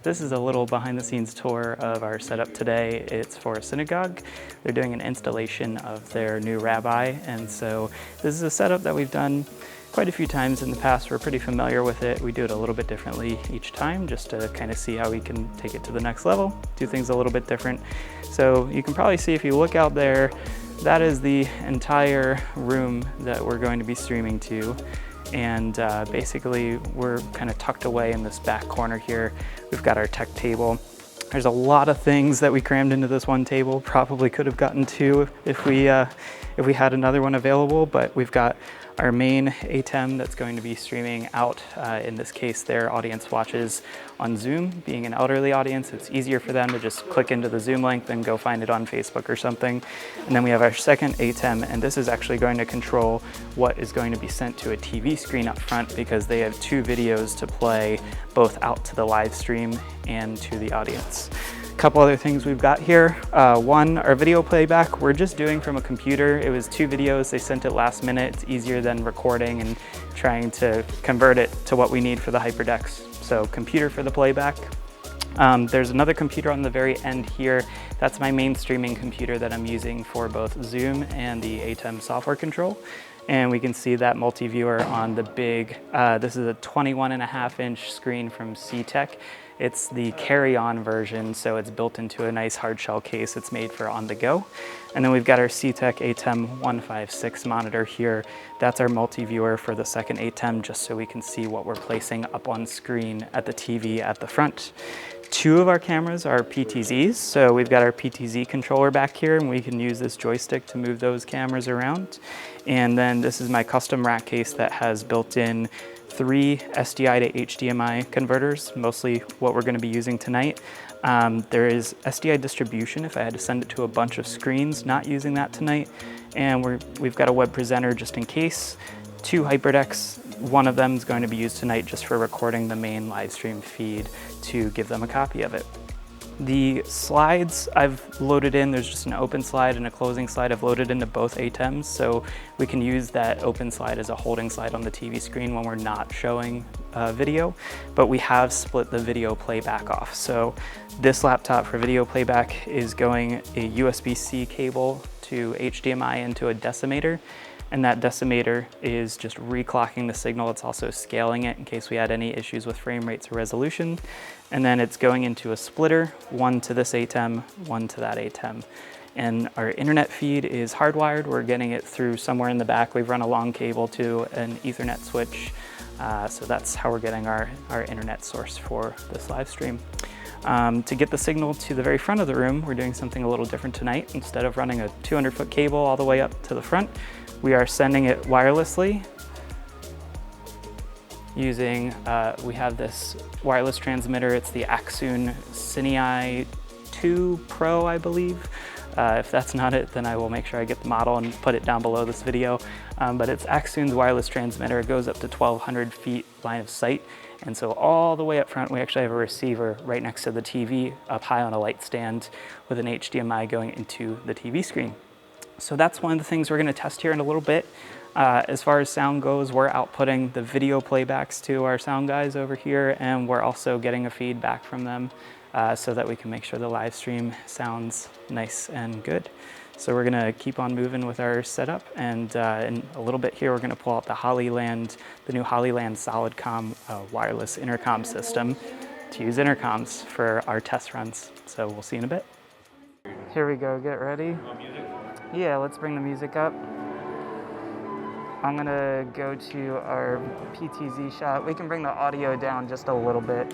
This is a little behind the scenes tour of our setup today. It's for a synagogue. They're doing an installation of their new rabbi, and so this is a setup that we've done quite a few times in the past. We're pretty familiar with it. We do it a little bit differently each time just to kind of see how we can take it to the next level, do things a little bit different. So you can probably see if you look out there, that is the entire room that we're going to be streaming to. And basically we're kind of tucked away in this back corner here. We've got our tech table. There's a lot of things that we crammed into this one table. Probably could have gotten two if we had another one available, but we've got our main ATEM that's going to be streaming out. In this case, their audience watches on Zoom. Being an elderly audience, it's easier for them to just click into the Zoom link than go find it on Facebook or something. And then we have our second ATEM, and this is actually going to control what is going to be sent to a TV screen up front because they have two videos to play both out to the live stream and to the audience. Couple other things we've got here. One, our video playback, we're just doing from a computer. It was two videos, they sent it last minute. It's easier than recording and trying to convert it to what we need for the hyperdecks. So computer for the playback. There's another computer on the very end here. That's my main streaming computer that I'm using for both Zoom and the ATEM software control. And we can see that multi-viewer on the big, this is a 21.5-inch screen from C-Tech. It's the carry-on version, so it's built into a nice hard shell case. It's made for on the go. And then we've got our C-Tech ATEM 156 monitor here. That's our multi-viewer for the second ATEM, just so we can see what we're placing up on screen at the TV at the front. Two of our cameras are PTZs, so we've got our PTZ controller back here, and we can use this joystick to move those cameras around. And then this is my custom rack case that has built-in 3 SDI to HDMI converters, mostly what we're going to be using tonight. There is SDI distribution if I had to send it to a bunch of screens, not using that tonight. And we've got a web presenter just in case. 2 hyperdecks. One of them is going to be used tonight just for recording the main live stream feed to give them a copy of it. The slides I've loaded in, there's just an open slide and a closing slide. I've loaded into both ATEMs, so we can use that open slide as a holding slide on the TV screen when we're not showing video, but we have split the video playback off. So this laptop for video playback is going a USB-C cable to HDMI into a decimator, and that decimator is just reclocking the signal. It's also scaling it in case we had any issues with frame rates or resolution. And then it's going into a splitter, one to this ATEM, one to that ATEM. And our internet feed is hardwired. We're getting it through somewhere in the back. We've run a long cable to an Ethernet switch. So that's how we're getting our internet source for this live stream. To get the signal to the very front of the room, we're doing something a little different tonight. Instead of running a 200-foot cable all the way up to the front, we are sending it wirelessly using, we have this wireless transmitter. It's the Axoon Cine 2 Pro, I believe. If that's not it, then I will make sure I get the model and put it down below this video. But it's Axoon's wireless transmitter. It goes up to 1,200 feet line of sight. And so all the way up front, we actually have a receiver right next to the TV, up high on a light stand with an HDMI going into the TV screen. So that's one of the things we're going to test here in a little bit. As far as sound goes, we're outputting the video playbacks to our sound guys over here, and we're also getting a feedback from them so that we can make sure the live stream sounds nice and good. So we're going to keep on moving with our setup, and in a little bit here we're going to pull out the Hollyland, the new Hollyland SolidComm wireless intercom system to use intercoms for our test runs. So we'll see in a bit. Here we go, get ready. Yeah, let's bring the music up. I'm gonna go to our PTZ shot. We can bring the audio down just a little bit.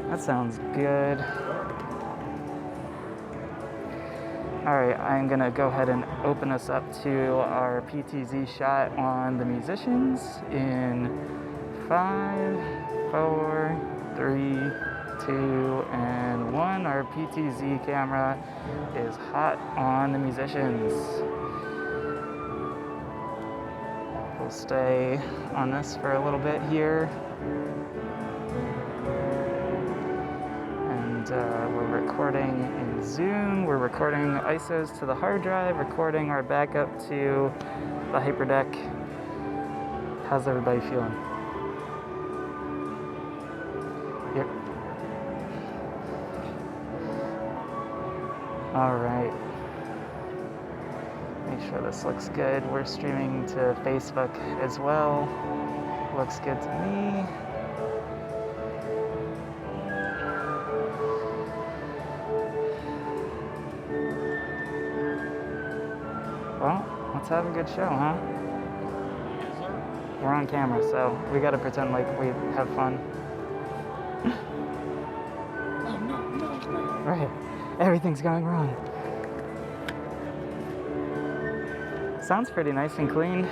That sounds good. All right, I'm gonna go ahead and open us up to our PTZ shot on the musicians in 5, 4, 3, 2, and 1. Our PTZ camera is hot on the musicians. We'll stay on this for a little bit here. And we're recording in Zoom. We're recording ISOs to the hard drive, recording our backup to the hyperdeck How's everybody feeling? Yep. All right. Make sure this looks good. We're streaming to Facebook as well. Looks good to me. Well, let's have a good show, huh? We're on camera, so we gotta pretend like we have fun. Oh, no. Right. Everything's going wrong. Sounds pretty nice and clean.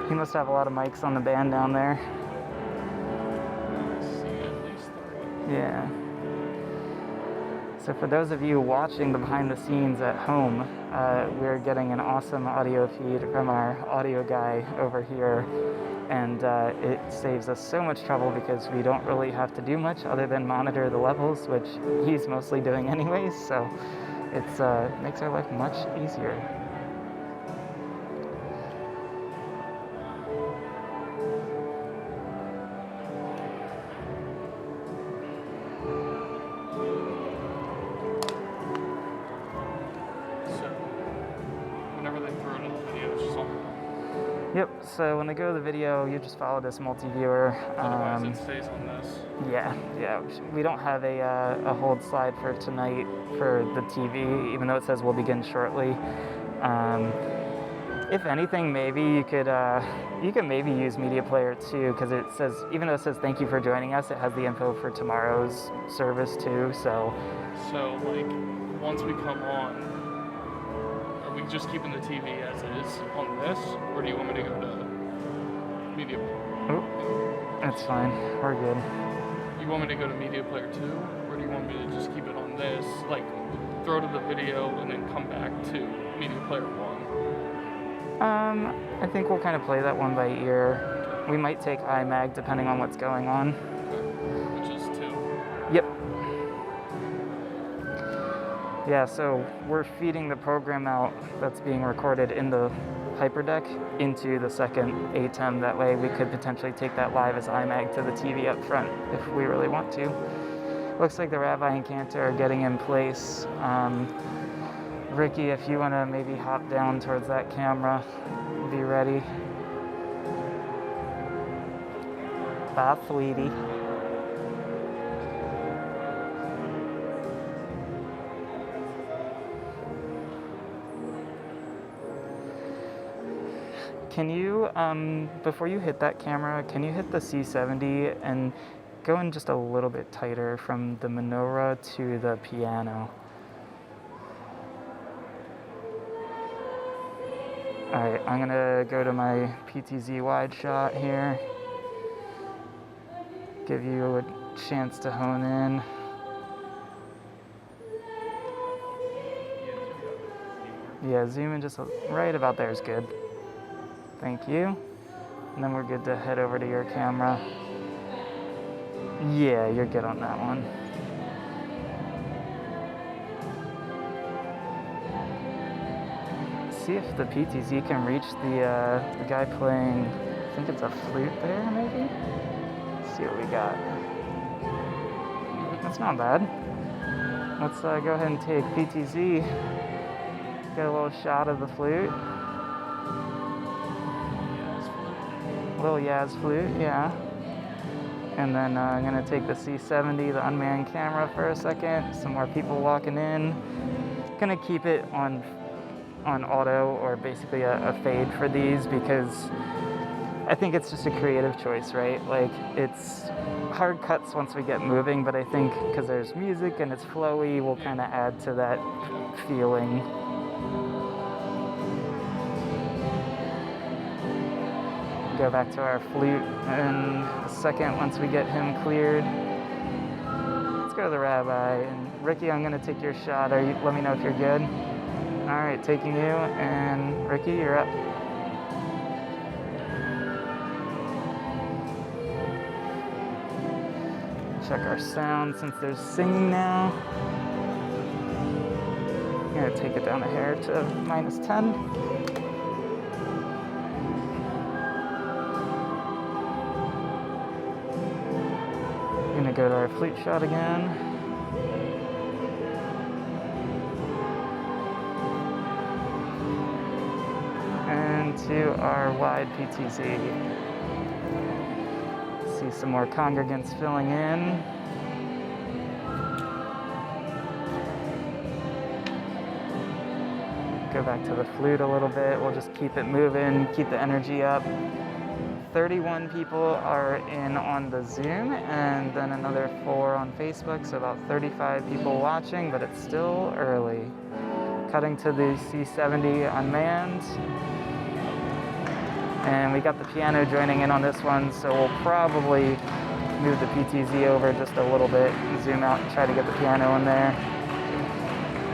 He must have a lot of mics on the band down there. Yeah. So for those of you watching the behind the scenes at home, we're getting an awesome audio feed from our audio guy over here. And it saves us so much trouble because we don't really have to do much other than monitor the levels, which he's mostly doing anyways. So it makes our life much easier. Yep, so when they go to the video, you just follow this multiviewer. Otherwise it stays on this. Yeah. We don't have a hold slide for tonight for the TV, even though it says we'll begin shortly. If anything, maybe you could maybe use Media Player too, because it says, even though it says thank you for joining us, it has the info for tomorrow's service too. So like once we come on, are we just keeping the TV as is on this, or do you want me to go to Media Player? Oh, that's fine. We're good. You want me to go to Media Player 2, or do you want me to just keep it on this, like throw to the video and then come back to Media Player 1? I think we'll kind of play that one by ear. We might take iMag depending on what's going on. Which is 2. Yep. Yeah, so we're feeding the program out that's being recorded in the hyperdeck into the second ATEM. That way we could potentially take that live as iMag to the TV up front if we really want to. Looks like the Rabbi and Cantor are getting in place. Ricky, if you want to maybe hop down towards that camera, be ready. Bye, sweetie. Can you, before you hit that camera, can you hit the C70 and go in just a little bit tighter from the menorah to the piano? All right, I'm gonna go to my PTZ wide shot here. Give you a chance to hone in. Yeah, zoom in just right about there is good. Thank you. And then we're good to head over to your camera. Yeah, you're good on that one. See if the PTZ can reach the guy playing, I think it's a flute there, maybe? Let's see what we got. That's not bad. Let's go ahead and take PTZ. Get a little shot of the flute. Little Yaz flute, yeah. And then I'm gonna take the C70, the unmanned camera for a second. Some more people walking in. Gonna keep it on auto, or basically a fade for these, because I think it's just a creative choice, right? Like, it's hard cuts once we get moving, but I think because there's music and it's flowy, we'll kind of add to that feeling. Go back to our flute in a second once we get him cleared. Let's go to the Rabbi. And Ricky, I'm gonna take your shot. Let me know if you're good. All right, taking you, and Ricky, you're up. Check our sound since there's singing now. I'm gonna take it down a hair to -10. gonna go to our flute shot again. And to our wide PTZ. See some more congregants filling in. Go back to the flute a little bit. We'll just keep it moving, keep the energy up. 31 people are in on the Zoom, and then another 4 on Facebook, so about 35 people watching, but it's still early. Cutting to the C70 unmanned. And we got the piano joining in on this one, so we'll probably move the PTZ over just a little bit, zoom out and try to get the piano in there.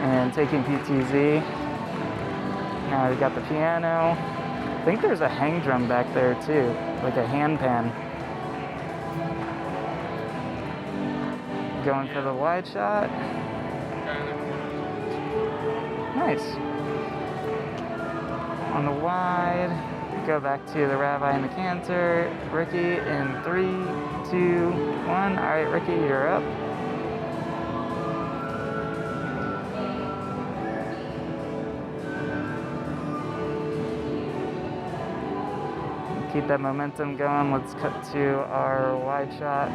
And taking PTZ. Now we got the piano. I think there's a hang drum back there too, like a hand pan. Going for the wide shot. Nice. On the wide, go back to the rabbi and the cantor. Ricky in 3, 2, 1. All right, Ricky, you're up. Keep that momentum going. Let's cut to our wide shot.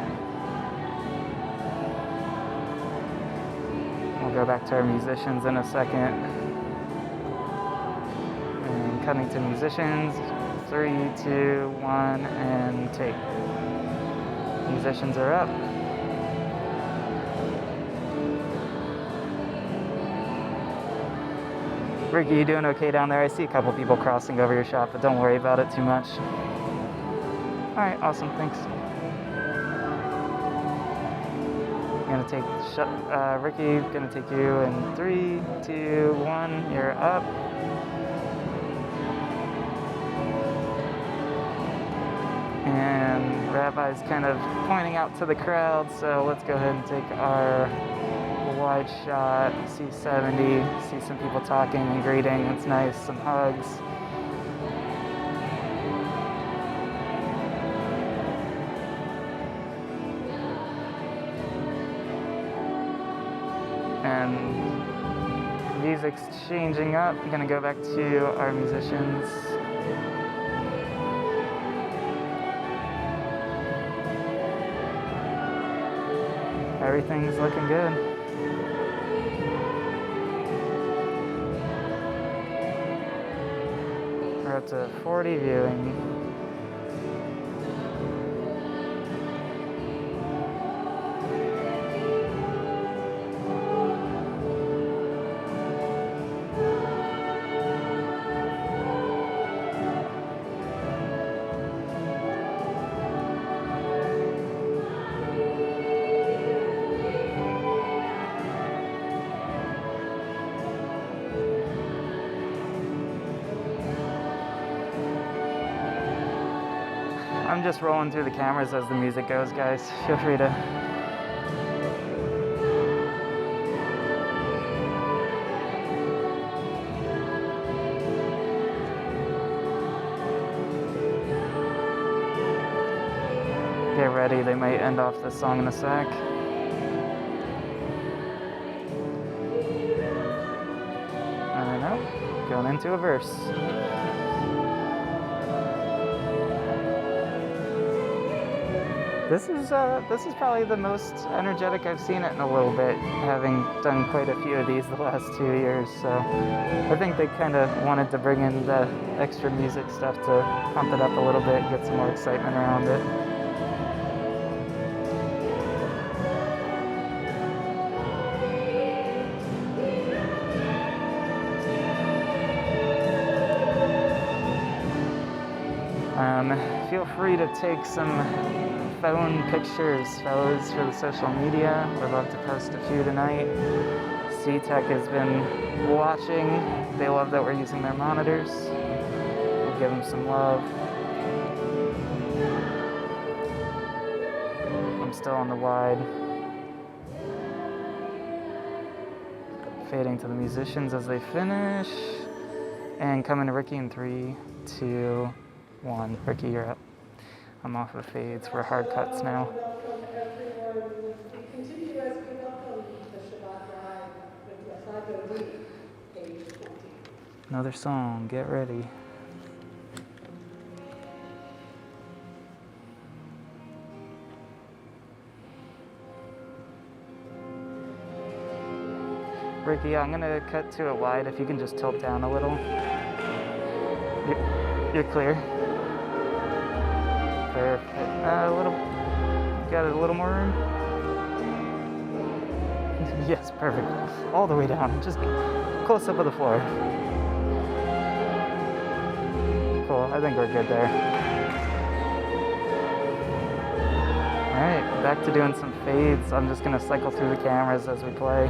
We'll go back to our musicians in a second. And cutting to musicians. 3, 2, 1, and take. Musicians are up. Ricky, you doing okay down there? I see a couple people crossing over your shot, but don't worry about it too much. All right, awesome, thanks. I'm gonna take Ricky, gonna take you in 3, 2, 1, you're up. And Rabbi's kind of pointing out to the crowd, so let's go ahead and take our wide shot, C70, see some people talking and greeting, it's nice, some hugs. And music's changing up. I'm gonna go back to our musicians. Everything's looking good. We're up to 40 viewing. I'm just rolling through the cameras as the music goes, guys. Feel free to. Get ready, they might end off this song in a sec. I don't know, going into a verse. This is probably the most energetic I've seen it in a little bit, having done quite a few of these the last 2 years. So I think they kind of wanted to bring in the extra music stuff to pump it up a little bit, get some more excitement around it. Feel free to take some phone pictures, fellas, for the social media. We'd love to post a few tonight. C-Tech has been watching. They love that we're using their monitors. We'll give them some love. I'm still on the wide. Fading to the musicians as they finish. And coming to Ricky in 3, 2, 1. Ricky, you're up. I'm off of fades. We're hard cuts now. we continue as we welcome the Shabbat Ride with Zephan, page 14. Another song, get ready. Ricky, I'm gonna cut to a wide if you can just tilt down a little. You're clear. Perfect. A little, got a little more room? Yes, perfect. All the way down, just close up of the floor. Cool, I think we're good there. All right, back to doing some fades. I'm just gonna cycle through the cameras as we play.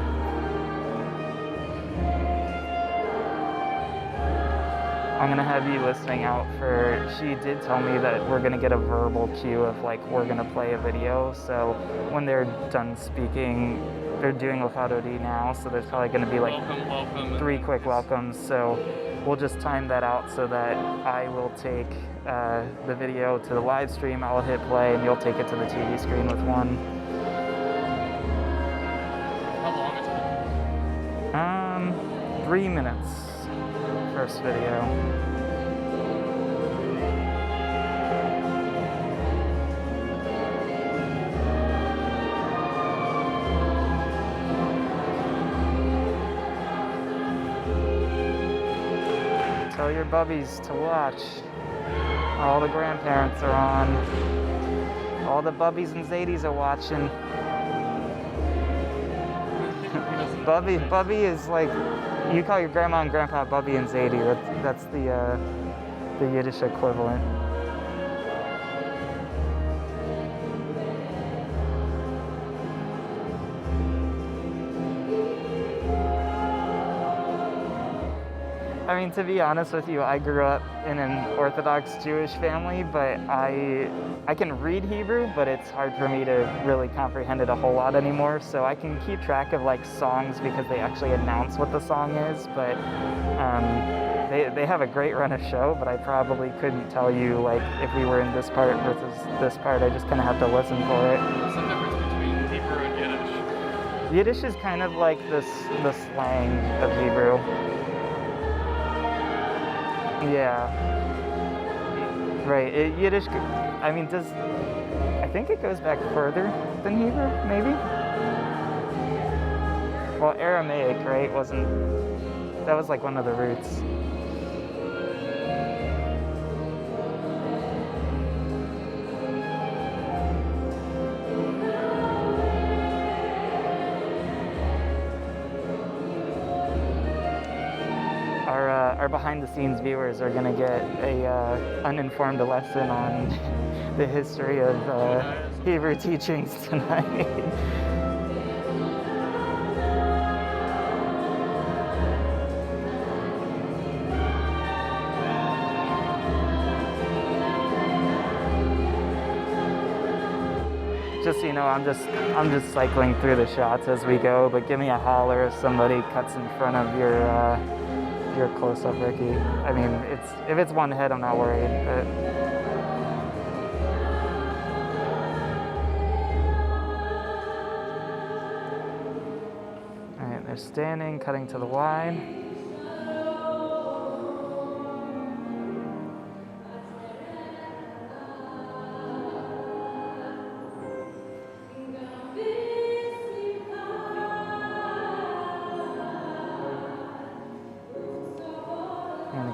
I'm gonna have you listening out for, she did tell me that we're gonna get a verbal cue of like, we're gonna play a video. So when they're done speaking, they're doing Lefado D now. So there's probably gonna be like welcome, 3 quick welcomes. So we'll just time that out so that I will take the video to the live stream. I'll hit play and you'll take it to the TV screen with one. How long is it? 3 minutes. First video. Tell your bubbies to watch. All the grandparents are on. All the bubbies and Zadies are watching. Bubby is like, you call your grandma and grandpa Bubby and Zadie. That's the Yiddish equivalent. I mean, to be honest with you, I grew up in an Orthodox Jewish family, but I can read Hebrew, but it's hard for me to really comprehend it a whole lot anymore. So I can keep track of like songs because they actually announce what the song is, but they have a great run of show, but I probably couldn't tell you like if we were in this part versus this part. I just kind of have to listen for it. What's the difference between Hebrew and Yiddish? Yiddish is kind of like the slang of Hebrew. Yeah. Right. Yiddish, I mean, I think it goes back further than Hebrew, maybe? Well, Aramaic, right, that was like one of the roots. Our behind-the-scenes viewers are going to get a uninformed lesson on the history of Hebrew teachings tonight. Just so you know, I'm just cycling through the shots as we go. But give me a holler if somebody cuts in front of your close-up, Ricky. I mean, if it's one head, I'm not worried. But all right, they're standing, cutting to the wide.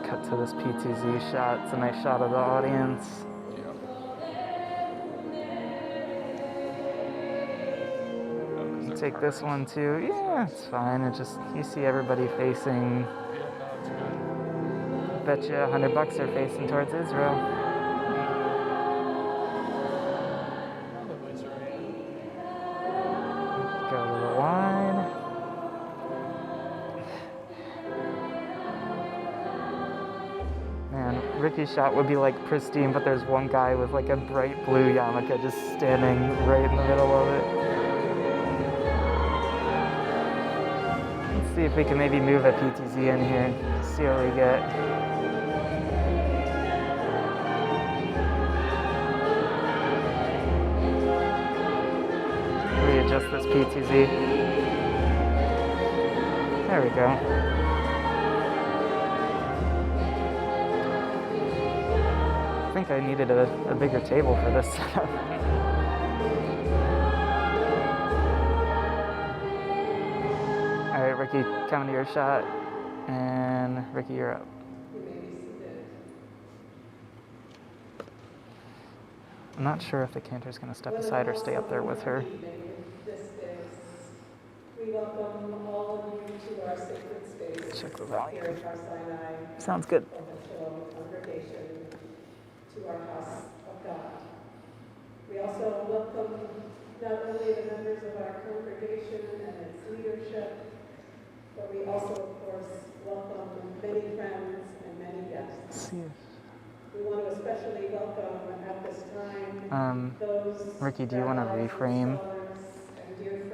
Cut to this PTZ shot. It's a nice shot of the audience. Yeah. Take this one too. Yeah, it's fine. It just, you see everybody facing. Bet you $100 are facing towards Israel. Go to the wide. Man, Ricky's shot would be like pristine, but there's one guy with like a bright blue yarmulke just standing right in the middle of it. Let's see if we can maybe move a PTZ in here, see what we get. just this PTZ. There we go. I think I needed a bigger table for this setup. All right, Ricky, coming to your shot. And Ricky, you're up. I'm not sure if the cantor's going to step aside or stay up there with her. We welcome all of you to our sacred space. Check the volume. Here at our Sinai. Sounds good. Shalom congregation, to our house of God. We also welcome not only the members of our congregation and its leadership, but we also, of course, welcome many friends and many guests. We want to especially welcome at this time those Ricky, do you want to reframe?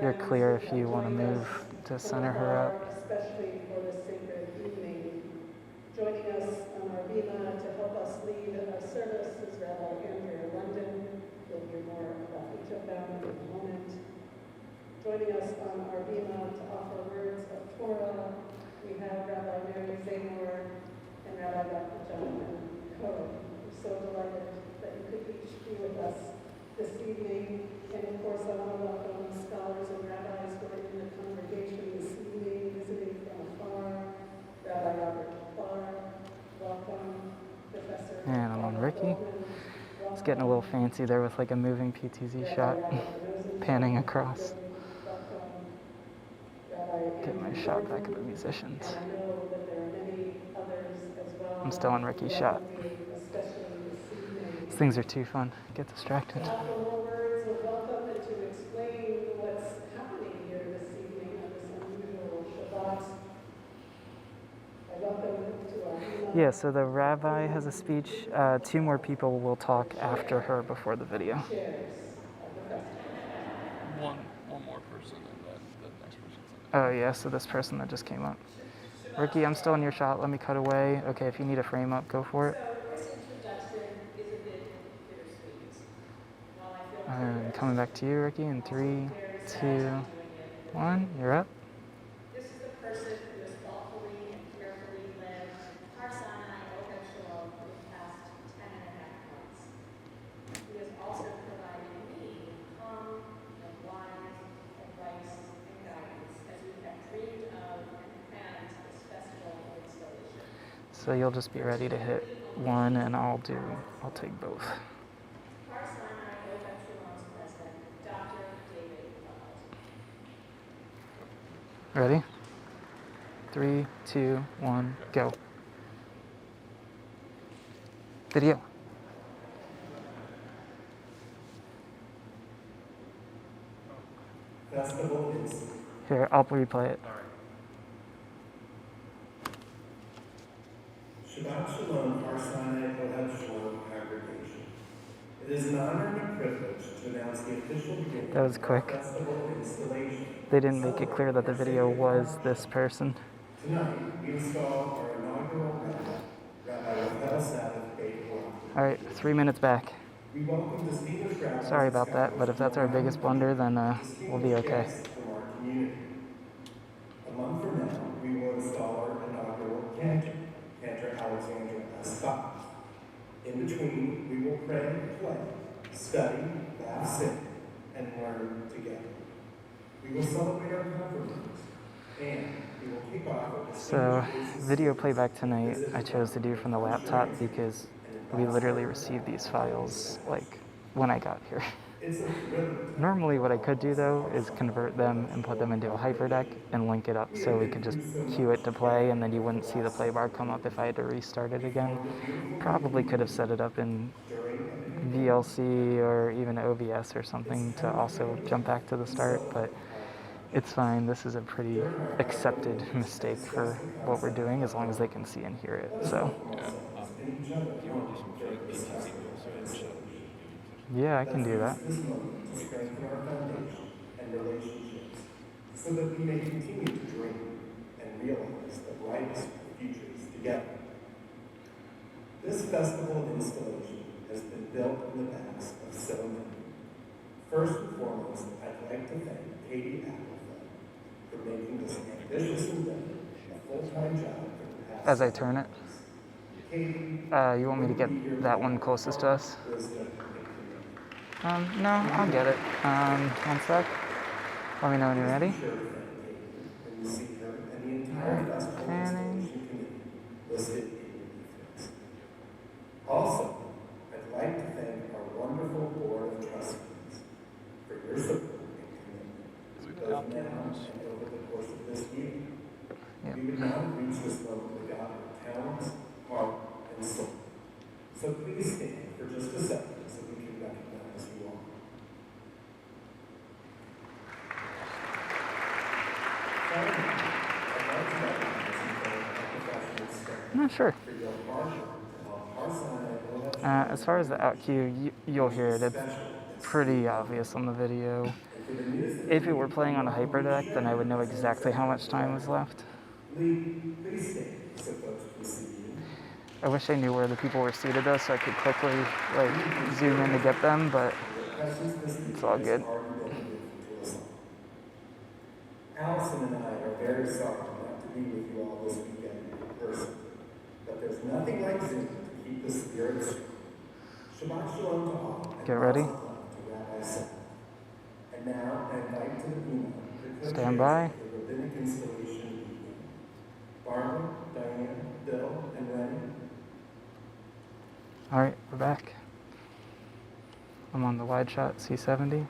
You're clear if you want to move to center her up. Especially for this sacred evening. Joining us on our Bima to help us lead our service is Rabbi Andrea London. You'll hear more about each of them in a moment. Joining us on our Bima to offer words of Torah, we have Rabbi Mary Zaymor and Rabbi Dr. Jonathan Cohen. We're so delighted that you could each be with us this evening. And of course, I want to welcome scholars and rabbis who are in the congregation this evening, visiting from afar. Rabbi Robert Clark, welcome. Professor. And I'm on Ricky. It's getting a little fancy there with like a moving PTZ shot, panning across. Get my shot back of the musicians. I'm still on Ricky's shot. These things are too fun. Get distracted. Yeah, so the rabbi has a speech. 2 more people will talk after her before the video. One more person and then the next person. Oh yeah, so this person that just came up. Ricky, I'm still in your shot. Let me cut away. Okay, if you need a frame up, go for it. And coming back to you, Ricky, in 3, 2, 1. You're up. This is the person who has thoughtfully and carefully led our Sinai Open Shalom for the past 10 and a half months. He has also provided me calm and wise advice and guidance as we have dreamed of and planned this festival of installation. So you'll just be ready to hit 1 and I'll take both. Our Sinai Open Shalom's president, Dr. David Lovett. Ready? 3, 2, 1, go. Video. Festival is. Here, I'll replay it. Shabbat Shalom, our Sinai Ohad Shalom congregation. It is an honor and a privilege to announce the official beginning That was quick. of our festival installation. They didn't make it clear that the video was this person. Tonight, we install our inaugural Rabbi Ohad Sabbath Beit Hillel. All right, 3 minutes back. We welcome distinguished rabbis. Sorry about that, but if that's our biggest blunder, then we'll be okay. Guests from our community. A month from now, we will install our inaugural cantor, Alexandra Scott. In between, we will pray, play, study, laugh, sing, and learn together. We will celebrate our conferences, and we will kick off with So, video playback tonight, I chose to do from the laptop because we literally received these files like when I got here. Normally what I could do though is convert them and put them into a hyperdeck and link it up so we could just cue it to play and then you wouldn't see the play bar come up if I had to restart it again. Probably could have set it up in VLC or even OBS or something to also jump back to the start, but it's fine. This is a pretty accepted mistake for what we're doing as long as they can see and hear it. So yeah, I can do that. this moment to strengthen our foundation and relationships so that we may continue to dream and realize the brightest futures together. This festival of installation has been built on the backs of so many. First and foremost, I'd like to thank Katie Applefeld for making this ambitious endeavor a full-time job for the past As I turn it. Katie, You want me to get that one closest to us? wisdom, No, I'll get it. One sec. Let me know when you're ready. when you see her and the entire festival Panning. installation committee listed in your defense. Also, I'd like to thank our wonderful board of trustees for your support and commitment, both now and over the course of this year. Yeah. We would not have reached this moment without your talents, heart, and soul. So please stand for just a second so we can recognize you all. Finally, I'd like to recognize and thank our professional staff Not sure. for your hard work to help our side As far as the out cue, you'll hear it. It's pretty obvious on the video. If it were playing on a hyperdeck, then I would know exactly how much time was left. Please stand so folks can see you. I wish I knew where the people were seated though, so I could quickly zoom in to get them, but it's all good. Allison and I are very sorry not to be with you all this weekend in person, but there's nothing like Zoom to keep the spirits strong. Shabbat shalom to all. And Get ready. lots of love to Rabbi Zephan. And now I invite to the Bima the Stand by. co-chairs of the rabbinic installation evening. Barbara, Diane, Bill, and Rennie. All right, we're back. I'm on the wide shot C70.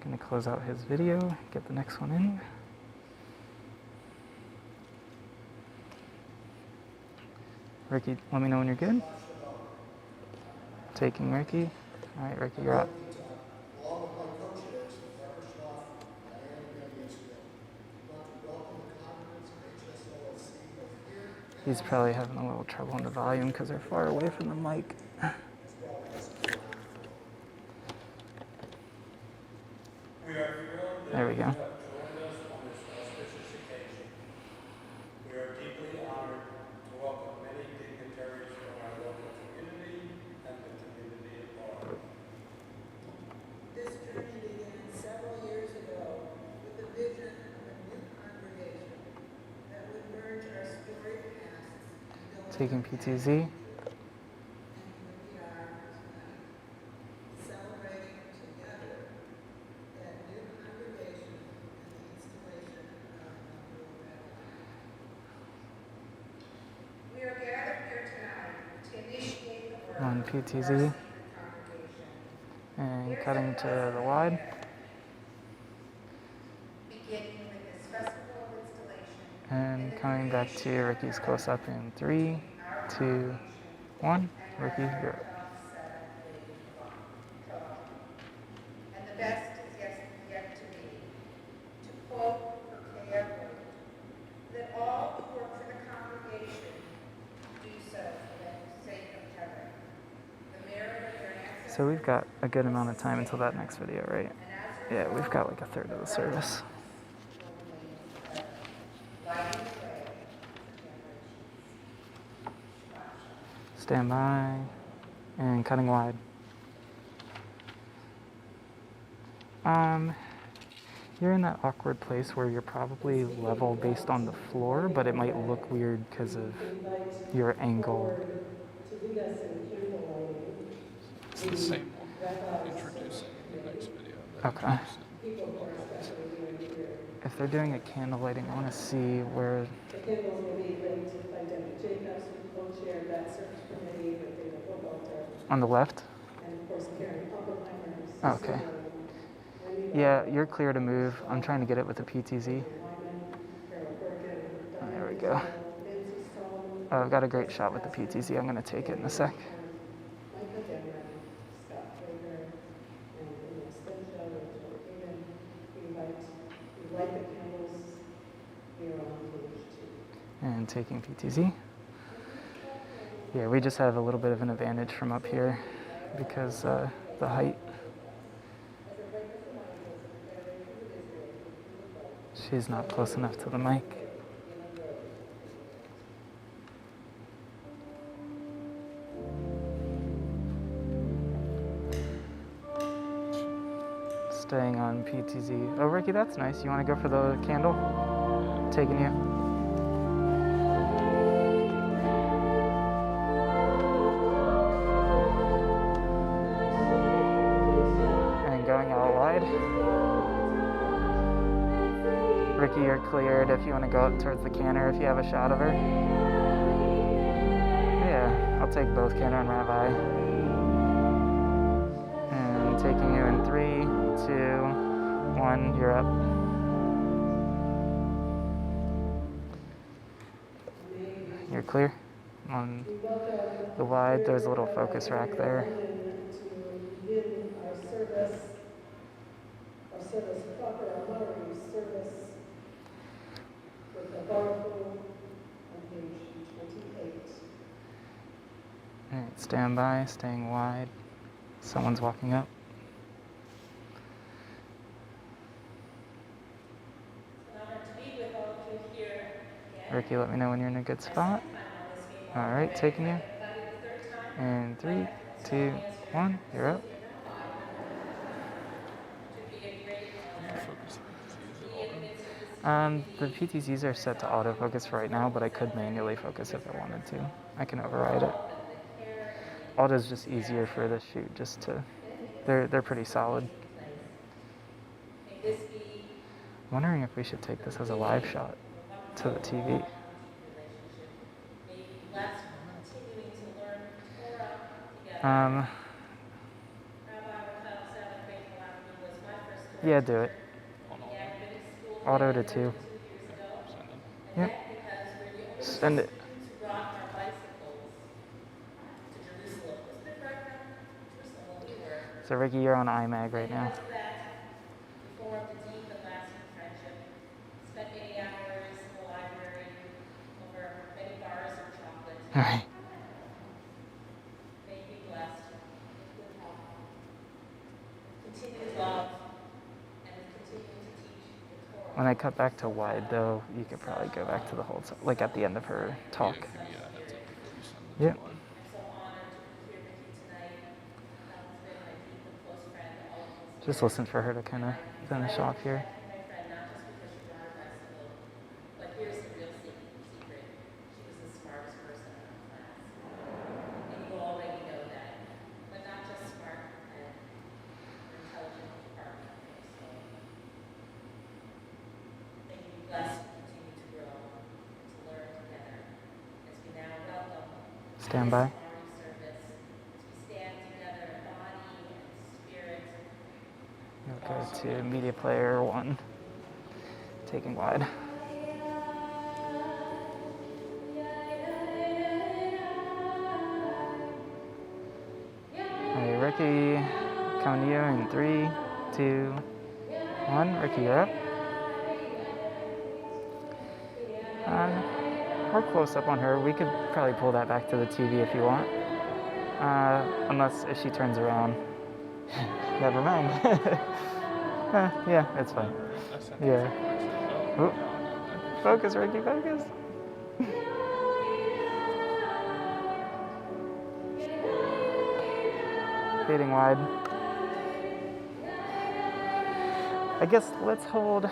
Gonna close out his video, get the next one in. Ricky, let me know when you're good. Taking Ricky. All right, Ricky, you're up. Along with my co-chairs, Barbara Schloff and Diane Van I want to welcome the conference HSLC both here He's probably having a little trouble on the volume because they're far away from the mic. as well as We are thrilled that There we you go. have joined us on this auspicious occasion. We are deeply honored to welcome many dignitaries from our local community and the community at large. This journey began several years ago with the vision of a new congregation that would merge our storied pasts and build Taking PTZ. and here we are tonight, celebrating together that new congregation and the installation of a new rabbi. We are gathered here tonight to initiate the work On of our PTZ. sacred congregation. And cutting to the wide. Beginning with this festival of installation And coming back to Ricky's close up in 3, 2, 1. Ricky, you're up. and the best is yet to be. To quote Kaya wrote, that all who work for the congregation do so for the sake of heaven. The merit of their ancestors. So we've got a good amount of time until that next video, right? And as a Yeah, we've got like a third of the service. lighting the way for generations. Stand by. And cutting wide. You're in that awkward place where you're probably level based on the floor, but it might look weird because of your angle. To lead us in candlelighting, It's the same one. Introducing the next video. that Okay. people who are especially doing here. If they're doing a candle lighting, I want to see where. The candles will be lit by Debbie Jacobs, who co-chaired that search committee with David Fogalter, On the left? and of course Karen Oppenheimer. Oh, okay. Yeah, you're clear to move. I'm trying to get it with the PTZ. There we go. Oh, I've got a great shot with the PTZ. I'm going to take it in a sec. Micah Denman, Scott Traeger, and Emil Stincha, Rachel Hayden. We light the candles here on page 2. And taking PTZ. Yeah, we just have a little bit of an advantage from up here because the height. She's not close enough to the mic. staying on PTZ. Oh, Ricky, that's nice. You want to go for the candle? Taking you. And going out wide. Ricky, you're cleared if you want to go up towards the canter if you have a shot of her. Yeah, I'll take both canter and Rabbi. And taking you in 3, 2, 1, you're up. You're clear. On the wide, there's a little focus rack there. To begin our service proper, our modern service with the barcode on page 28. All right, stand by, staying wide. Someone's walking up. Ricky, let me know when you're in a good spot. All right, taking you. And 3, 2, 1, you're up. The PTZs are set to autofocus for right now, but I could manually focus if I wanted to. I can override it. Auto's just easier for this shoot, just to, they're pretty solid. I'm wondering if we should take this as a live shot to the TV. Yeah, do it. Auto to 2. Yep. Send it. So Ricky, you're on iMag right now. All right. When I cut back to wide, though, you could probably go back to the whole, like at the end of her talk. Yeah. Just listen for her to kind of finish off here. Stand by. You'll go to media player 1, taking wide. Hey, Ricky, coming to you in 3, 2, 1. Ricky, you're up. We're close up on her. We could probably pull that back to the TV if you want. Unless if she turns around. Never mind. Yeah, it's fine. Yeah. Ooh. Focus, Ricky, focus. Fading wide. I guess let's hold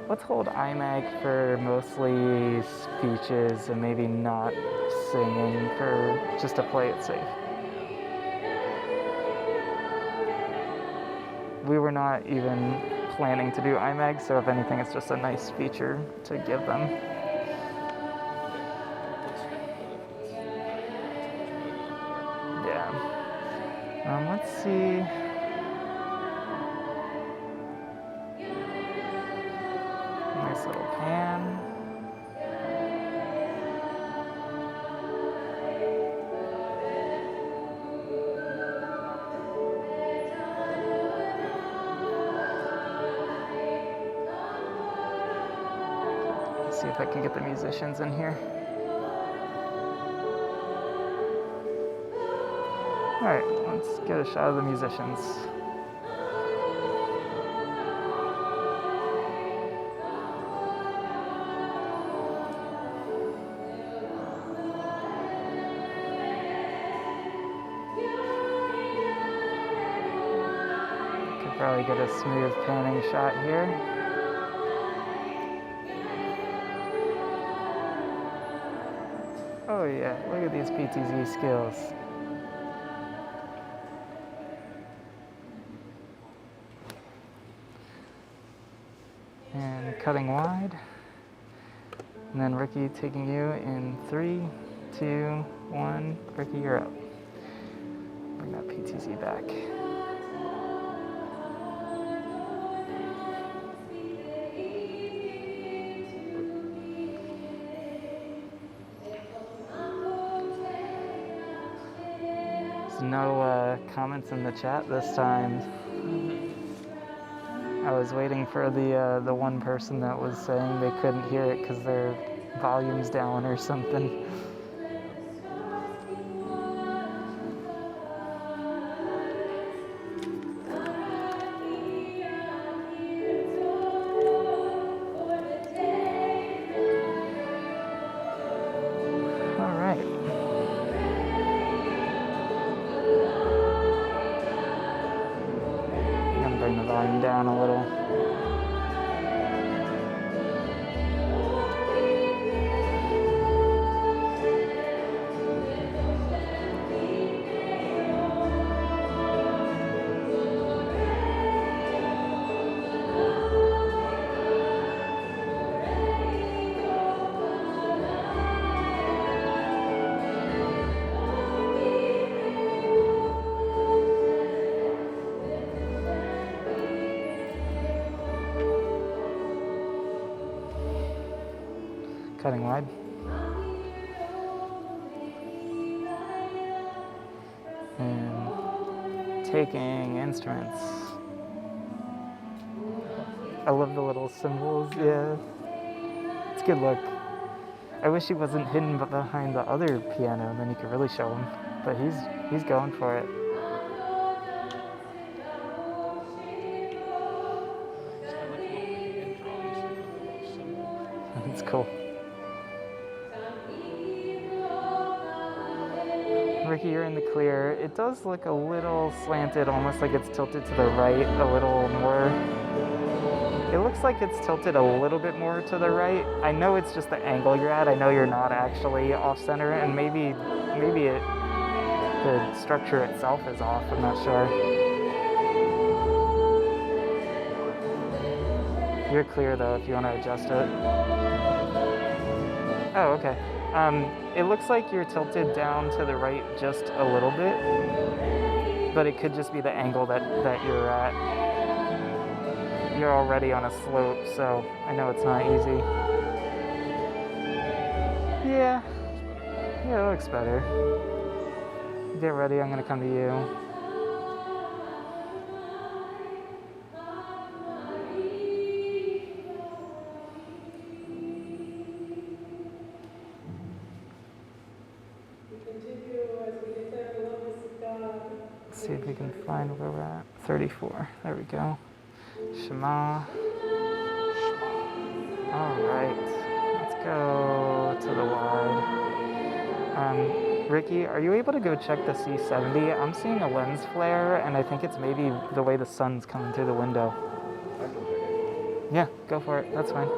iMag for mostly speeches and maybe not singing for just to play it safe. We were not even planning to do iMag, so if anything, it's just a nice feature to give them. Yeah. Let's see. Nice little pan. Let's see if I can get the musicians in here. All right, let's get a shot of the musicians. probably get a smooth panning shot here. Oh yeah, look at these PTZ skills. And cutting wide. And then Ricky taking you in 3, 2, 1. Ricky, you're up. Bring that PTZ back. There's no comments in the chat this time. I was waiting for the one person that was saying they couldn't hear it because their volume's down or something. All right. I'm gonna bring the volume down a little. Cutting wide. And taking instruments. I love the little symbols, yeah. It's a good look. I wish he wasn't hidden behind the other piano, and then you could really show him. But he's going for it. That's cool. Ricky, you're in the clear. It does look a little slanted, almost like it's tilted to the right a little more. It looks like it's tilted a little bit more to the right. I know it's just the angle you're at. I know you're not actually off center, and maybe the structure itself is off. I'm not sure. You're clear though if you want to adjust it. Oh, okay. It looks like you're tilted down to the right just a little bit, but it could just be the angle that you're at. You're already on a slope, so I know it's not easy. Yeah, it looks better. Get ready, I'm gonna come to you. See if we can find where we're at. 34. There we go. Shema. All right. Let's go to the wide. Ricky, are you able to go check the C70? I'm seeing a lens flare, and I think it's maybe the way the sun's coming through the window. I can check it. Yeah, go for it. That's fine.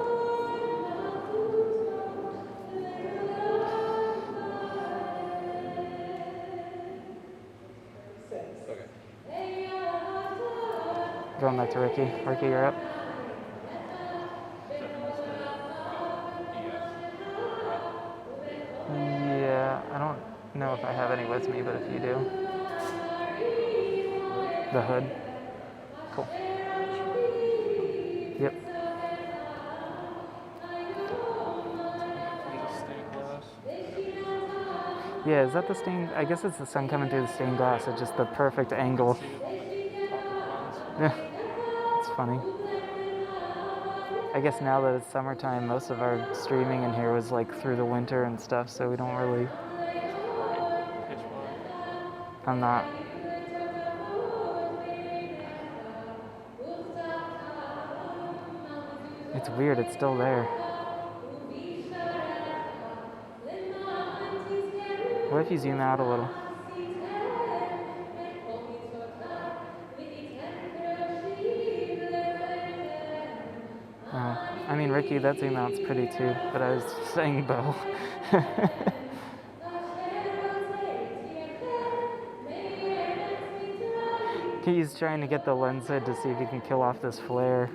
Going back to Ricky. Ricky, you're up. Yeah, I don't know if I have any with me, but if you do. The hood. Cool. Yep. Yeah, is that the stained? I guess it's the sun coming through the stained glass at just the perfect angle. Yeah, it's funny. I guess now that it's summertime, most of our streaming in here was like through the winter and stuff, so we don't really. I'm not. It's weird, it's still there. What if you zoom out a little? I mean, Ricky, that zoom out's pretty too, but I was saying bow. He's trying to get the lens hood to see if he can kill off this flare.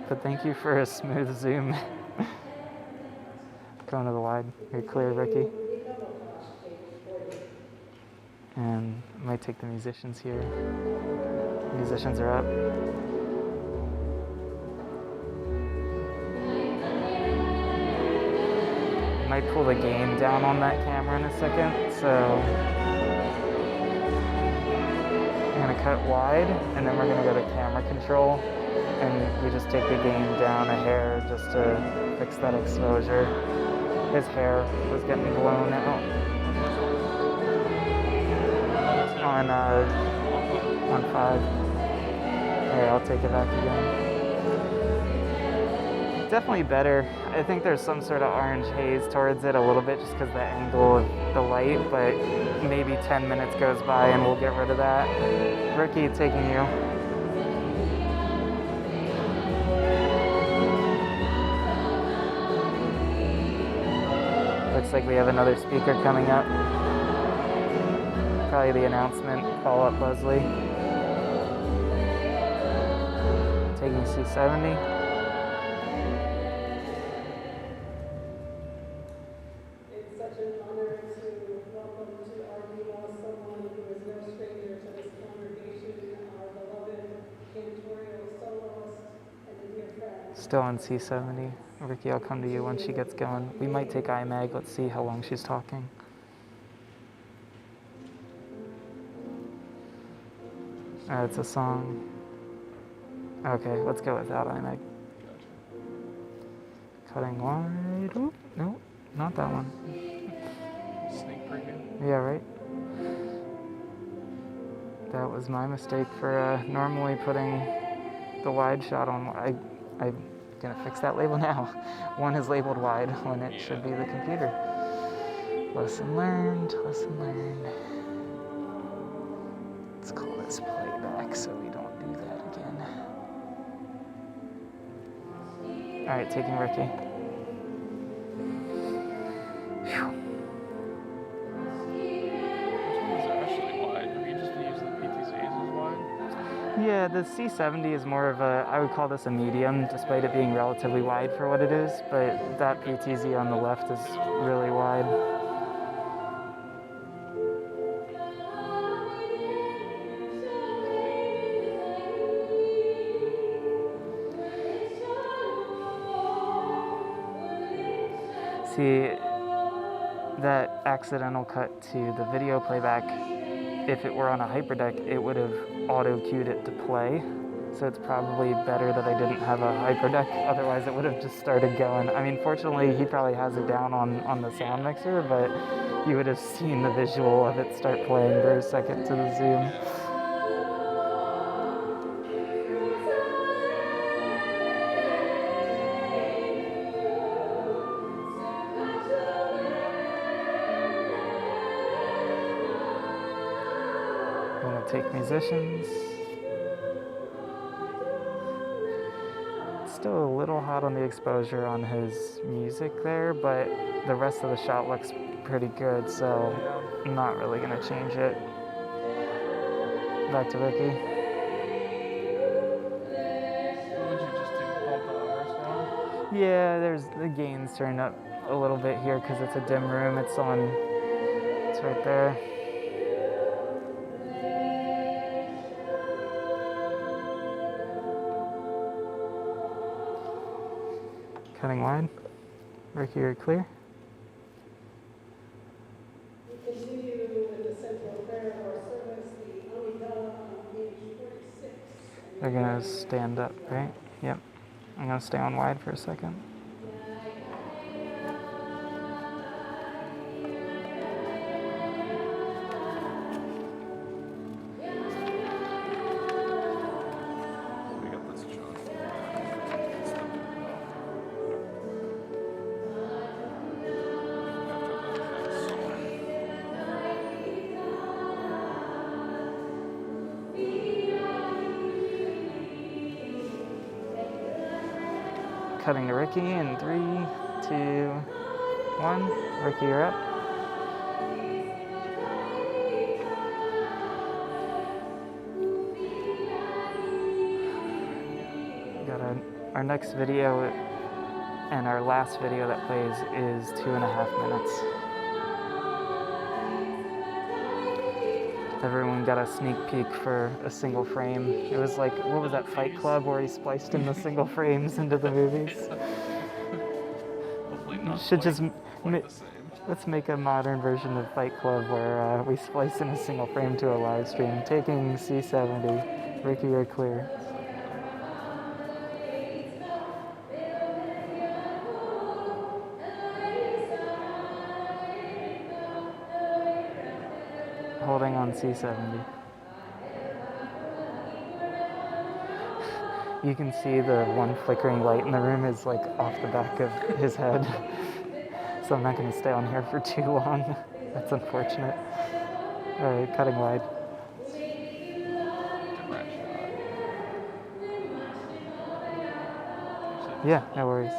But thank you for a smooth zoom. Going to the wide. You're clear, Ricky. And I might take the musicians here. Musicians are up. Might pull the gain down on that camera in a second, so I'm gonna cut wide, and then we're gonna go to camera control, and we just take the gain down a hair just to fix that exposure. His hair was getting blown out on 5. Here, I'll take it back again. Definitely better. I think there's some sort of orange haze towards it a little bit just because the angle of the light, but maybe 10 minutes goes by and we'll get rid of that. Ricky, taking you. Looks like we have another speaker coming up. Probably the announcement. Call up Leslie. Taking C70. It's such an honor to welcome to our Viva someone who is no stranger to this congregation, our beloved cantorial soloist and a dear friend. Still on C70. Ricky, I'll come to you when she gets going. We might take IMAG. Let's see how long she's talking. It's a song. Okay, let's go without IMAG. Cutting wide. Oop, no, not that one. Sneak preview. Yeah, right. That was my mistake for normally putting the wide shot on. I'm gonna fix that label now. One is labeled wide when it should be the computer. Lesson learned, lesson learned. Let's call this playback so we don't do that again. All right, taking Ricky. Phew. Yeah, the C70 is more of a, I would call this a medium, despite it being relatively wide for what it is, but that PTZ on the left is really wide. See, that accidental cut to the video playback, if it were on a hyperdeck, it would have auto-cued it to play. So it's probably better that I didn't have a hyperdeck, otherwise it would have just started going. I mean, fortunately, he probably has it down on the sound mixer, but you would have seen the visual of it start playing for a second to the zoom. Take musicians. Still a little hot on the exposure on his music there, but the rest of the shot looks pretty good, so I'm not really gonna change it. Back to Ricky. What would you just do? Bump the others down? Yeah, there's the gain's turned up a little bit here because it's a dim room. It's right there. Cutting wide. Ricky, you're clear. We continue with the central prayer of our service, the Amida on page 46. They're gonna stand up, right? Yep. I'm gonna stay on wide for a second. We got this shot. Cutting to Ricky in 3, 2, 1. Ricky, you're up. Our next video and our last video that plays is 2.5 minutes. Everyone got a sneak peek for a single frame. It was like, what was that, Fight Club, where he spliced in the single frames into the movies? Hopefully not Should just quite the same. let's make a modern version of Fight Club where we splice in a single frame to a live stream. Taking C70. Ricky, you're clear. Holding on C70. You can see the one flickering light in the room is like off the back of his head. So I'm not going to stay on here for too long. That's unfortunate. Alright, cutting wide. Yeah, no worries.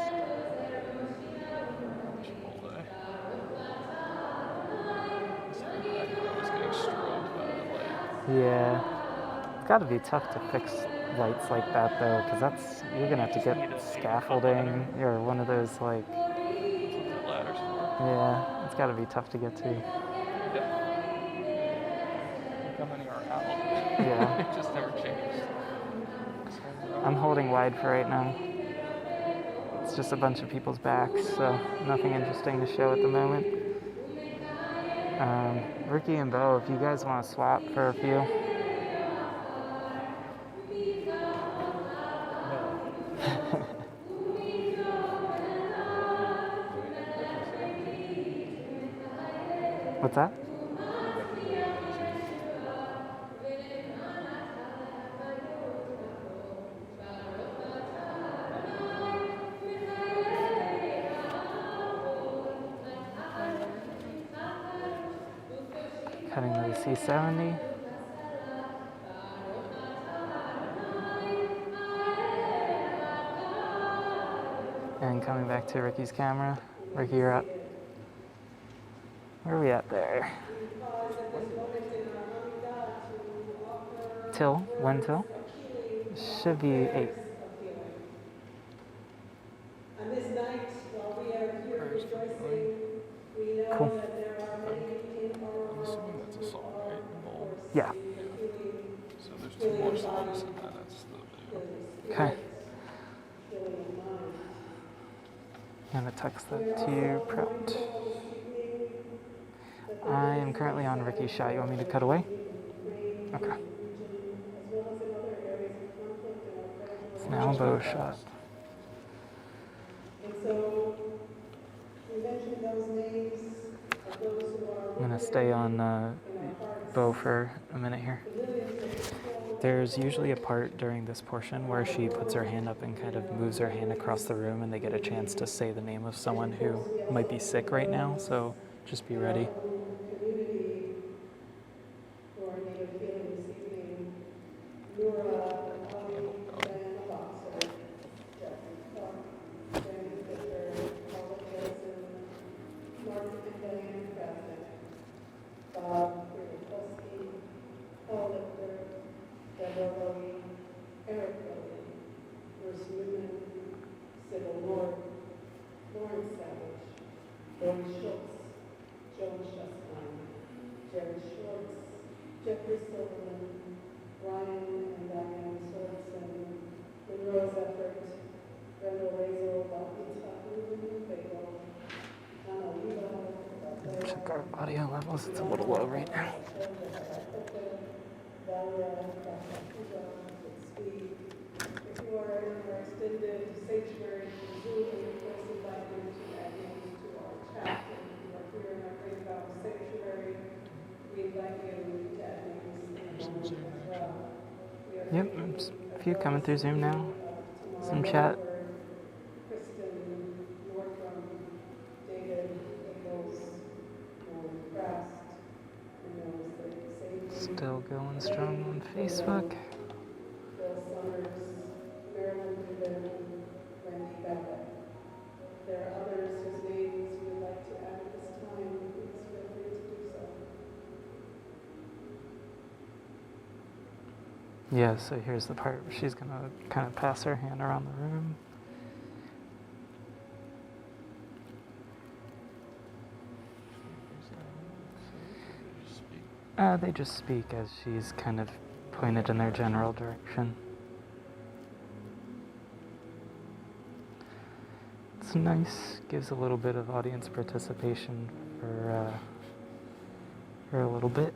Yeah. It's got to be tough to fix lights like that though, because that's, you're going to have to get scaffolding or one of those like... Yeah, it's got to be tough to get to. Coming or out. Yeah. It just never changed. I'm holding wide for right now. It's just a bunch of people's backs, so nothing interesting to show at the moment. Ricky and Bo, if you guys want to swap for a few. What's that? Cutting to the C70. And coming back to Ricky's camera. Ricky, you're up. Where are we at there? Till? When till? Should be 8. On this night, while we are here rejoicing, we know Cool. that there are many in our I'm assuming that's a song, right? Bowl. Yeah. So there's 2 more songs and then that's the video. Okay. I'm gonna text that to you, prepped. I am currently on Ricky's shot. You want me to cut away? Okay. It's now Bo's shot. And so, we mentioned those names of those who are... I'm gonna stay on Bo for a minute here. There's usually a part during this portion where she puts her hand up and kind of moves her hand across the room and they get a chance to say the name of someone who might be sick right now, so just be ready. Community who are native healing this evening. Nora, Ali, Diana Boxer, Jeffrey Clark, Brandon Fisher, Paula Harrison, Mark and Diane Krasnick, Bob Grigolski, Paul Lipper, Deborah Lowy, Eric Lowy, Bruce Newman, Sybil Lord, Lawrence Savage, Lori Schultz, Joan Schussline, Jerry Schwartz, Jeffrey Silverman, Ryan and Diane Sorensen, Monroe Zephan, Brenda Lazo, Balpita, Bagel, Anna Leva, Check our audio levels. It's a little low right now. If you are in our extended sanctuary Zoom, of course, invite you to add names to our chat. And if you are here in our Playback sanctuary, we invite you to add names as well. Yep, there's a few coming through Zoom now. Some chat. Kristen, Nordstrom, David, Eagles, Crest, and those that say Still going strong on Facebook. Bill Summers, Marilyn Dubin, Wendy Beckett. there are others whose names you would like to add at this time, please feel free to do so. Yeah, so here's the part where she's going to kind of pass her hand around the room. They just speak as she's kind of pointed in their general direction. It's nice, gives a little bit of audience participation for a little bit.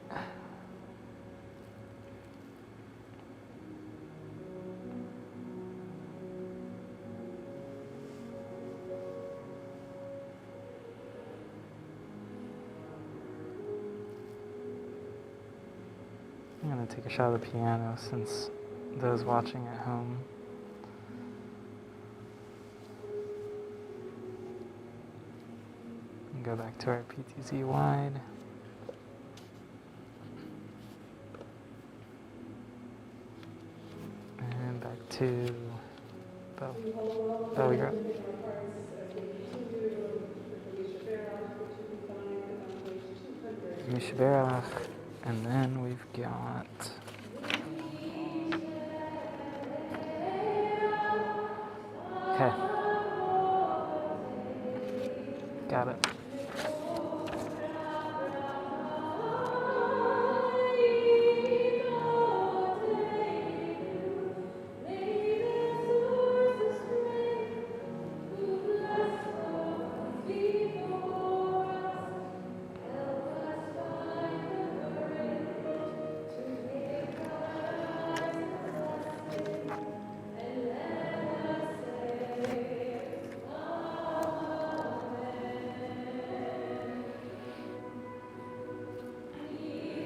I'm going to take a shot of the piano since those watching at home. And go back to our PTZ wide. And back to Bo. Bo, you're up. Mishberach. And then we've got okay. Got it.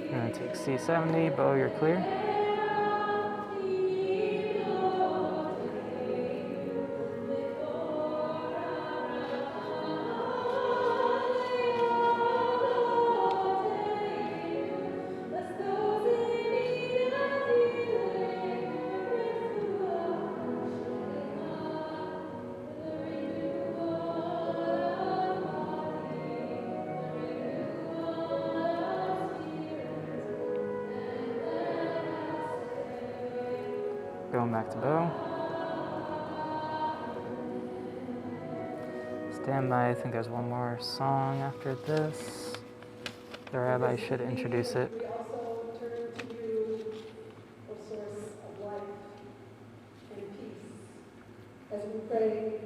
Gonna take C70, Bo, you're clear. Going back to Bo. Stand by, I think there's one more song after this. The rabbi should introduce it. We also turn to you, O source of life and peace, as we pray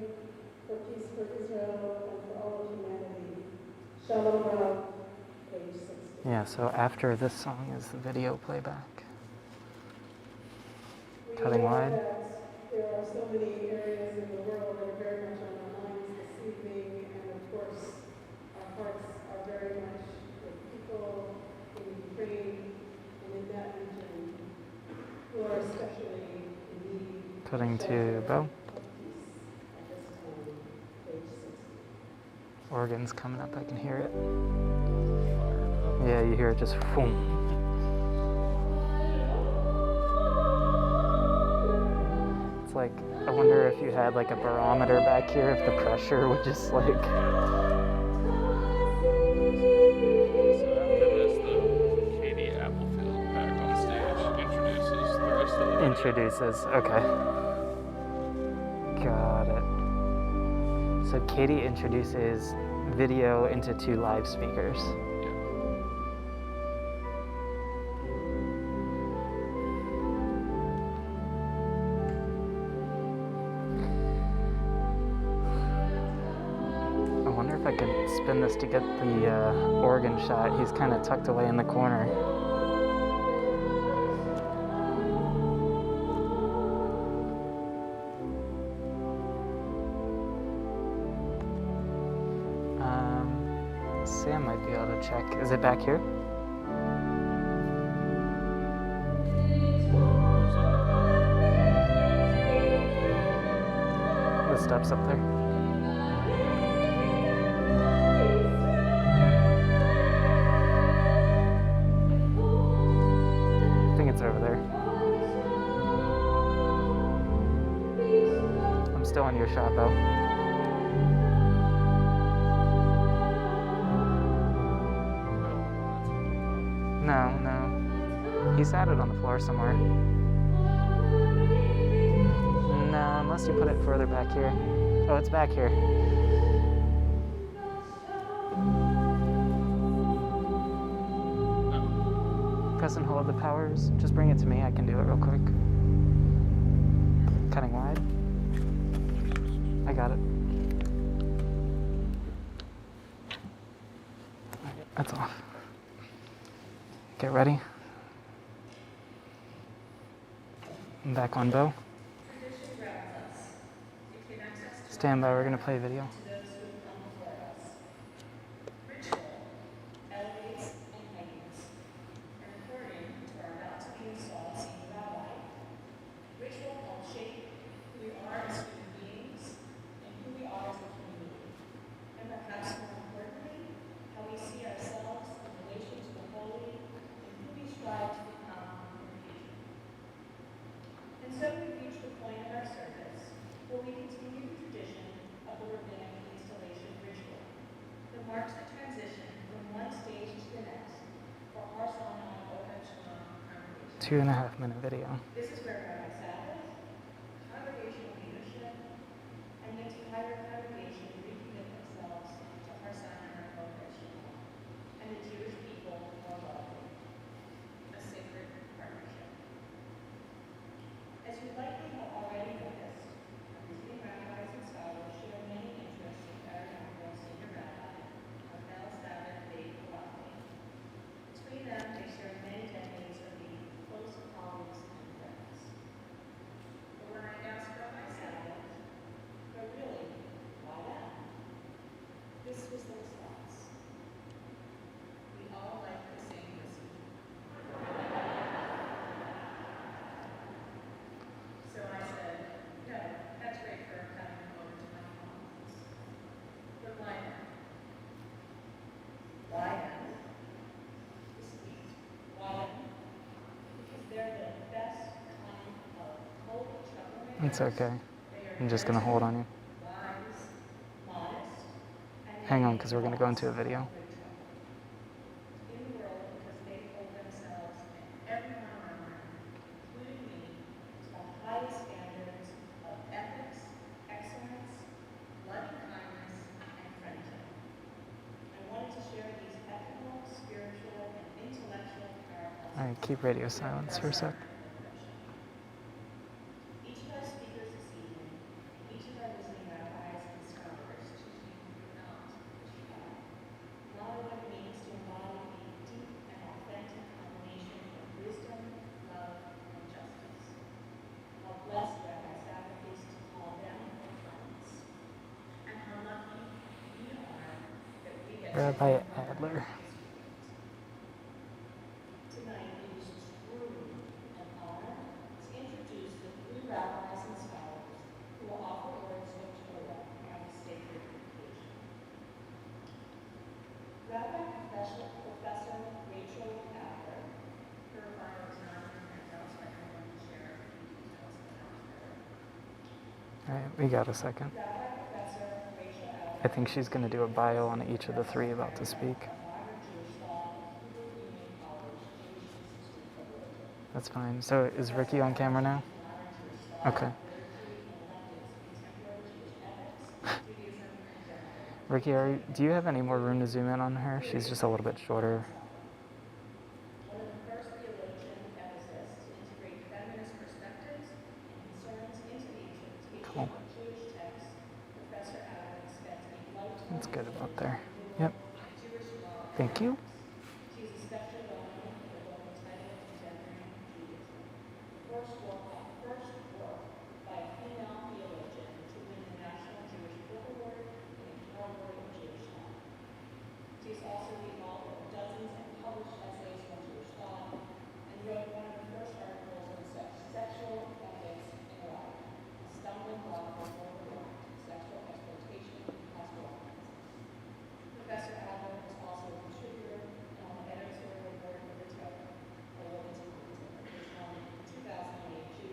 for peace for Israel and for all of humanity. Shalom Rav, page 60. Yeah, so after this song is the video playback. Cutting wide. There are so many areas in the world that are very much on our minds this evening, and of course, our hearts are very much with people in Ukraine and in that region who are especially in need. Cutting to Bo. Organ's coming up, I can hear it. Yeah, you hear it just boom. It's like, I wonder if you had like a barometer back here, if the pressure would just like... So after this, the Katie Applefield back on stage introduces the rest of the Introduces, okay. Got it. So Katie introduces video into 2 live speakers. I wonder if I could spin this to get the organ shot. He's kind of tucked away in the corner. Sam might be able to check. Is it back here? The steps up there. I think it's over there. I'm still on your shot, though. He sat it on the floor somewhere. No, unless you put it further back here. Oh, it's back here. Press and hold the powers. Just bring it to me. I can do it real quick. Cutting wide. I got it. Okay, that's off. Get ready. I'm back on bow. Stand by. We're going to play a video. Marks the transition from one stage to the next for our Sinai congregation. 2.5 minute video. This is where Rabbi Sabbath, congregational leadership, and the entire congregation recommit themselves to our Sinai congregation and the Jewish people more broadly, a sacred partnership. As you likely have already noticed, our visiting rabbis and scholars share many interests with our inaugural senior rabbi, between them, they share many decades of being close colleagues and friends. But when I asked Rabbi Sabbath, but really, why that? This was the response. We all like the same whiskey. So I said, no, that's great for having them over to my house. But why then? Why then? It's okay. I'm just going to hold on you. Hang on, because we're going to go into a video. All right, keep radio silence for a sec. Rabbi Adler. Tonight it is truly an honor to introduce the three rabbis and scholars who will offer words of Torah on this sacred occasion. Rabbi Professor Rachel Adler, her bio is not in your handouts, but I want to share a few details about her. All right, we got a second. I think she's going to do a bio on each of the three about to speak. That's fine. So is Ricky on camera now? Okay. Ricky, do you have any more room to zoom in on her? She's just a little bit shorter. One of the first theologian ethicists to integrate feminist perspectives and concerns into the interpretation of Jewish texts, Professor Adler spent a lifetime. That's good about there. Yep. Thank you. She is especially well known for the book entitled Contemporary Judaism, the first work by a female theologian to win the National Jewish Book Award in the category of Jewish thought. She is also the author of dozens of published essays on Jewish thought and wrote one of the first articles on sexual ethics in life, a stumbling block for overlooked sexual exploitation and pastoral practices. Professor Adler is also a contributor and on the editorial board of the Torah, a women's movement, which won the 2008 Jewish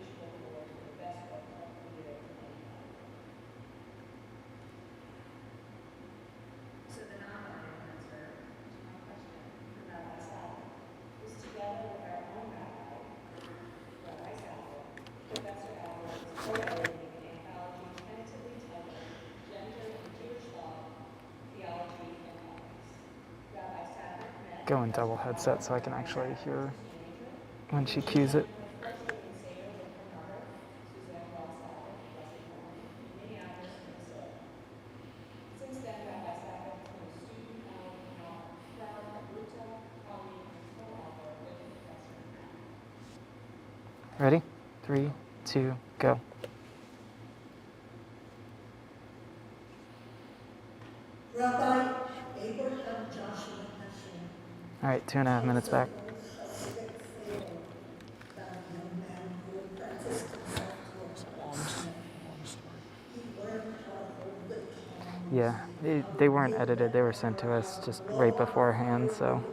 go in double headset so I can actually hear when she cues it. Ready? 3, 2, go. Rabbi Abraham Joshua Heschel. All right, 2.5 minutes back. Yeah, they weren't edited. They were sent to us just right beforehand, so.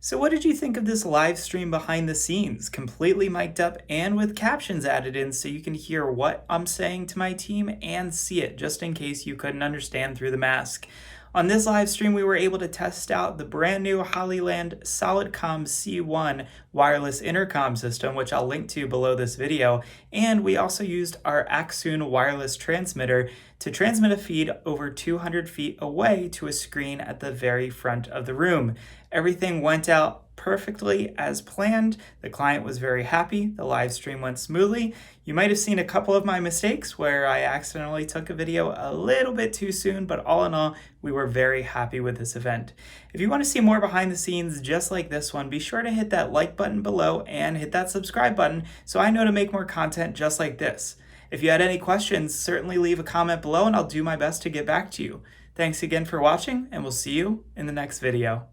So what did you think of this live stream behind the scenes, completely mic'd up and with captions added in so you can hear what I'm saying to my team and see it, just in case you couldn't understand through the mask? On this live stream, we were able to test out the brand new Hollyland SolidComm C1 wireless intercom system, which I'll link to below this video, and we also used our Axoon wireless transmitter to transmit a feed over 200 feet away to a screen at the very front of the room. Everything went out perfectly as planned. The client was very happy. The live stream went smoothly. You might have seen a couple of my mistakes where I accidentally took a video a little bit too soon, but all in all, we were very happy with this event. If you want to see more behind the scenes just like this one, be sure to hit that like button below and hit that subscribe button so I know to make more content just like this. If you had any questions, certainly leave a comment below and I'll do my best to get back to you. Thanks again for watching, and we'll see you in the next video.